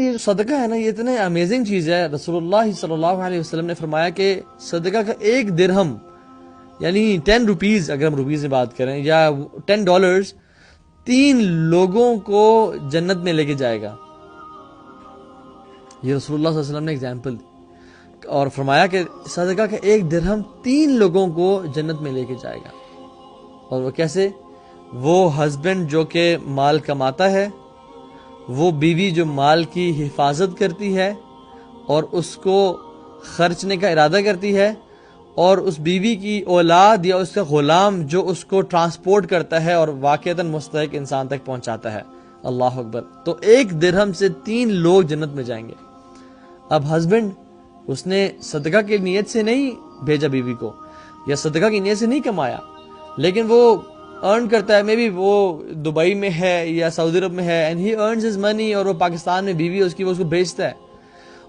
یہ صدقہ ہے نا، یہ اتنے امیزنگ چیز ہے. رسول اللہ صلی اللہ علیہ وسلم نے فرمایا کہ صدقہ کا ایک درہم یعنی 10 روپیز، اگر ہم روپیز میں بات کریں، یا $10 3 لوگوں کو جنت میں لے کے جائے گا. یہ رسول اللہ صلی اللہ علیہ وسلم نے اگزامپل دی اور فرمایا کہ صدقہ کا ایک درہم 3 لوگوں کو جنت میں لے کے جائے گا. اور وہ کیسے؟ وہ ہسبینڈ جو کہ مال کماتا ہے، وہ بیوی جو مال کی حفاظت کرتی ہے اور اس کو خرچنے کا ارادہ کرتی ہے، اور اس بیوی کی اولاد یا اس کا غلام جو اس کو ٹرانسپورٹ کرتا ہے اور واقعتاً مستحق انسان تک پہنچاتا ہے. اللہ اکبر. تو ایک درہم سے 3 لوگ جنت میں جائیں گے. اب ہسبینڈ اس نے صدقہ کی نیت سے نہیں بھیجا بیوی کو، یا صدقہ کی نیت سے نہیں کمایا، لیکن وہ ارن کرتا ہے، مے بی وہ دبئی میں ہے یا سعودی عرب میں ہے، اینڈ ہی ارنز ہز منی، اور وہ پاکستان میں بیوی اس کی وہ اس کو بھیجتا ہے.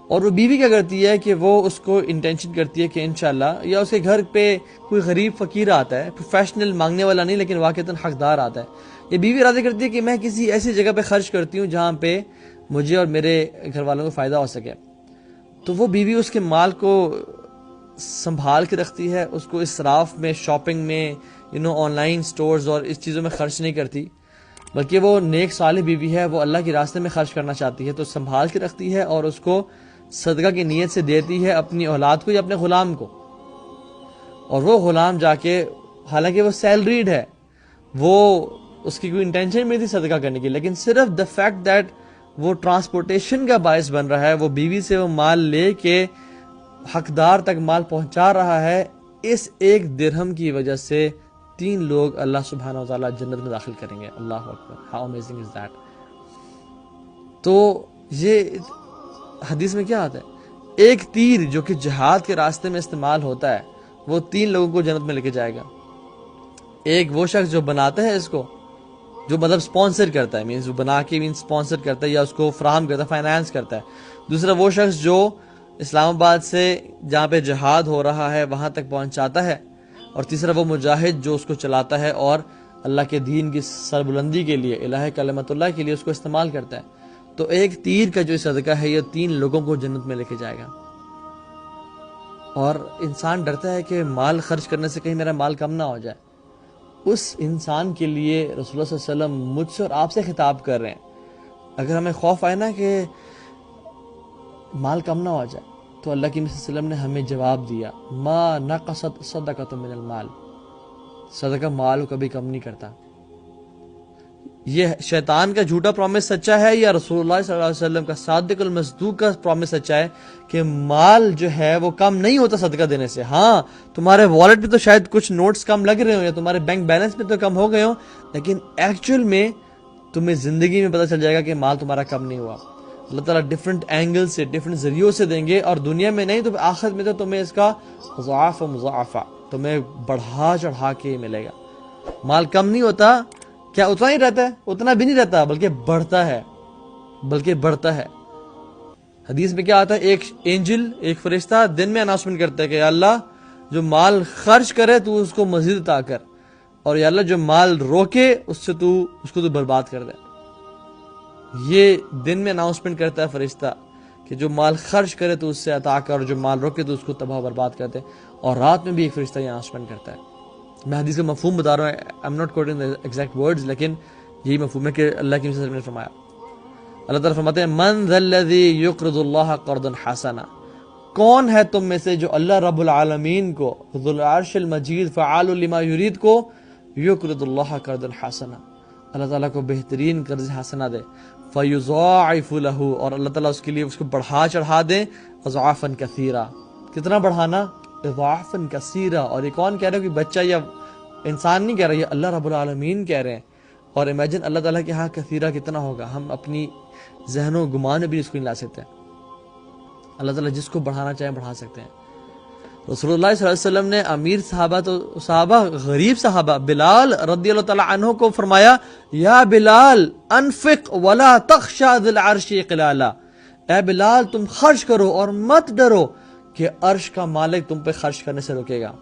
اور وہ بیوی کیا کرتی ہے کہ وہ اس کو انٹینشن کرتی ہے کہ انشاءاللہ، یا اس کے گھر پہ کوئی غریب فقیر آتا ہے، پروفیشنل مانگنے والا نہیں لیکن واقعتاً حقدار آتا ہے، یہ بیوی ارادہ کرتی ہے کہ میں کسی ایسی جگہ پہ خرچ کرتی ہوں جہاں پہ مجھے اور میرے گھر والوں کو فائدہ ہو سکے. تو وہ بیوی اس کے مال کو سنبھال کے رکھتی ہے، اس کو اسراف میں، شاپنگ میں، آن لائن سٹورز اور اس چیزوں میں خرچ نہیں کرتی، بلکہ وہ نیک صالح بیوی ہے، وہ اللہ کے راستے میں خرچ کرنا چاہتی ہے، تو سنبھال کے رکھتی ہے اور اس کو صدقہ کی نیت سے دیتی ہے اپنی اولاد کو یا اپنے غلام کو. اور وہ غلام جا کے، حالانکہ وہ سیلریڈ ہے، وہ اس کی کوئی انٹینشن نہیں تھی صدقہ کرنے کی، لیکن صرف دا فیکٹ دیٹ وہ ٹرانسپورٹیشن کا باعث بن رہا ہے، وہ بیوی سے وہ مال لے کے حقدار تک مال پہنچا رہا ہے، اس ایک درہم کی وجہ سے 3 لوگ اللہ سبحانہ و تعالیٰ جنت میں داخل کریں گے. اللہ اکبر. How amazing is that. تو یہ حدیث میں کیا آتا ہے؟ ایک تیر جو کہ جہاد کے راستے میں استعمال ہوتا ہے، وہ 3 لوگوں کو جنت میں لے کے جائے گا. ایک وہ شخص جو بناتا ہے اس کو، جو مطلب سپانسر کرتا ہے، مینز بنا کے سپانسر کرتا ہے یا اس کو فراہم کرتا ہے، فائنانس کرتا ہے. دوسرا وہ شخص جو اسلام آباد سے جہاں پہ جہاد ہو رہا ہے وہاں تک پہنچاتا ہے. اور تیسرا وہ مجاہد جو اس کو چلاتا ہے اور اللہ کے دین کی سربلندی کے لیے، الہ کلمت اللہ کے لیے اس کو استعمال کرتا ہے. تو ایک تیر کا جو صدقہ ہے یہ 3 لوگوں کو جنت میں لے کے جائے گا. اور انسان ڈرتا ہے کہ مال خرچ کرنے سے کہیں میرا مال کم نہ ہو جائے. اس انسان کے لیے رسول اللہ صلی اللہ علیہ وسلم مجھ سے اور آپ سے خطاب کر رہے ہیں. اگر ہمیں خوف آئے نا کہ مال کم نہ ہو جائے، تو اللہ کے نبی صلی اللہ علیہ وسلم نے ہمیں جواب دیا، ما نقصت صدقۃ من المال، صدقہ مال کو کبھی کم نہیں کرتا. یہ شیطان کا جھوٹا پرومس سچا ہے یا رسول اللہ صلی اللہ علیہ وسلم کا صادق المصدوق کا پرومس سچا ہے کہ مال جو ہے وہ کم نہیں ہوتا صدقہ دینے سے؟ ہاں، تمہارے والٹ پہ تو شاید کچھ نوٹس کم لگ رہے ہوں یا تمہارے بینک بیلنس پہ تو کم ہو گئے ہوں، لیکن ایکچوئل میں تمہیں زندگی میں پتہ چل جائے گا کہ مال تمہارا کم نہیں ہوا. اللہ تعالیٰ ڈفرنٹ اینگل سے، ڈفرنٹ ذریعوں سے دیں گے، اور دنیا میں نہیں تو آخرت میں تو تمہیں اس کا ضعف و مضاعفہ، تمہیں بڑھا چڑھا کے ملے گا. مال کم نہیں ہوتا، کیا اتنا ہی رہتا ہے؟ اتنا بھی نہیں رہتا، بلکہ بڑھتا ہے. حدیث میں کیا آتا ہے؟ ایک اینجل، ایک فرشتہ دن میں اناؤنسمنٹ کرتا ہے کہ یا اللہ جو مال خرچ کرے تو اس کو مزید عطا کر، اور یا اللہ جو مال روکے اس کو تو برباد کر دے. یہ دن میں اناؤنسمنٹ کرتا ہے فرشتہ کہ جو مال خرچ کرے تو اس سے عطا کر، اور جو مال روکے تو اس کو تباہ برباد کر دے. اور رات میں بھی ایک فرشتہ یہ اناؤنسمنٹ کرتا ہے. میں حدیث کا مفہوم بتا رہا ہوں، I am not quoting the exact words, لیکن یہی مفہوم ہے کہ اللہ کے نبی نے فرمایا. اللہ تعالیٰ فرماتے ہیں من ذا الذی یقرض اللہ قرضا حسنا، کون ہے تم میں سے جو اللہ رب العالمین کو، ذو العرش المجید فعال لما یرید کو، یقرض اللہ قرضا حسنا، اللہ تعالیٰ کو بہترین قرض حسنا دے، فیضاعف له، اور اللہ تعالیٰ اس کے لیے اس کو بڑھا چڑھا دے، اضعافا کثیرا، کتنا بڑھانا؟ اضعافا کثیرا. اور یہ کون کہہ رہا ہے؟ کہ بچہ یا انسان نہیں کہہ رہا، یہ اللہ رب العالمین کہہ رہے ہیں. اور امیجن اللہ تعالیٰ کے ہاں کثیرہ کتنا ہوگا، ہم اپنی ذہن و گمان میں بھی اس کو نہیں لا سکتے. اللہ تعالیٰ جس کو بڑھانا چاہے بڑھا سکتے ہیں. رسول اللہ صلی اللہ علیہ وسلم نے امیر صحابہ غریب صحابہ بلال رضی اللہ تعالیٰ عنہ کو فرمایا، یا بلال انفق ولا تخشى ذی العرش اقلالا، اے بلال تم خرچ کرو اور مت ڈرو کہ عرش کا مالک تم پہ خرچ کرنے سے روکے گا.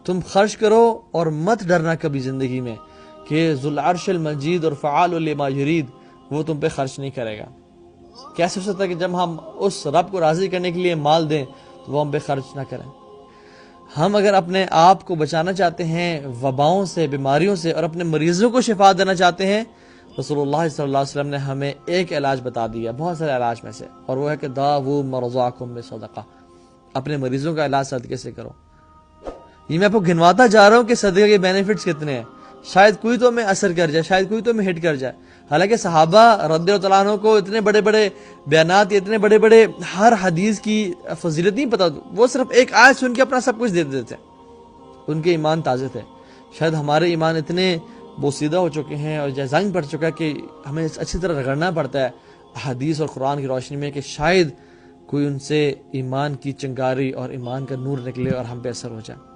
تم خرچ کرو اور مت ڈرنا کبھی زندگی میں کہ ذو العرش المجید اور فعال لما یرید، وہ تم پہ خرچ نہیں کرے گا۔ کیسے ہو سکتا ہے کہ جب ہم اس رب کو راضی کرنے کے لیے مال دیں تو وہ ہم پہ خرچ نہ کریں؟ ہم اگر اپنے آپ کو بچانا چاہتے ہیں وباؤں سے، بیماریوں سے، اور اپنے مریضوں کو شفا دینا چاہتے ہیں، رسول اللہ صلی اللہ علیہ وسلم نے ہمیں ایک علاج بتا دیا بہت سارے علاج میں سے، اور وہ ہے کہ داؤ مرضاکم بصدقہ، اپنے مریضوں کا علاج صدقے سے کرو۔ یہ میں آپ کو گنواتا جا رہا ہوں کہ صدقے کے بینیفٹس کتنے ہیں، شاید کوئی تو ہمیں اثر کر جائے، شاید کوئی تو ہمیں ہٹ کر جائے۔ حالانکہ صحابہ رضی اللہ عنہ کو اتنے بڑے بڑے بیانات، اتنے بڑے بڑے ہر حدیث کی فضیلت نہیں پتا، وہ صرف ایک آیت سن کے اپنا سب کچھ دے دیتے تھے، ان کے ایمان تازے تھے۔ شاید ہمارے ایمان اتنے بوسیدہ ہو چکے ہیں اور جزائن پڑ چکا ہے کہ ہمیں اچھی طرح رگڑنا پڑتا ہے حدیث اور قرآن کی روشنی میں کہ شاید کوئی ان سے ایمان کی چنگاری اور ایمان کا نور نکلے اور ہم پہ اثر ہو جائے۔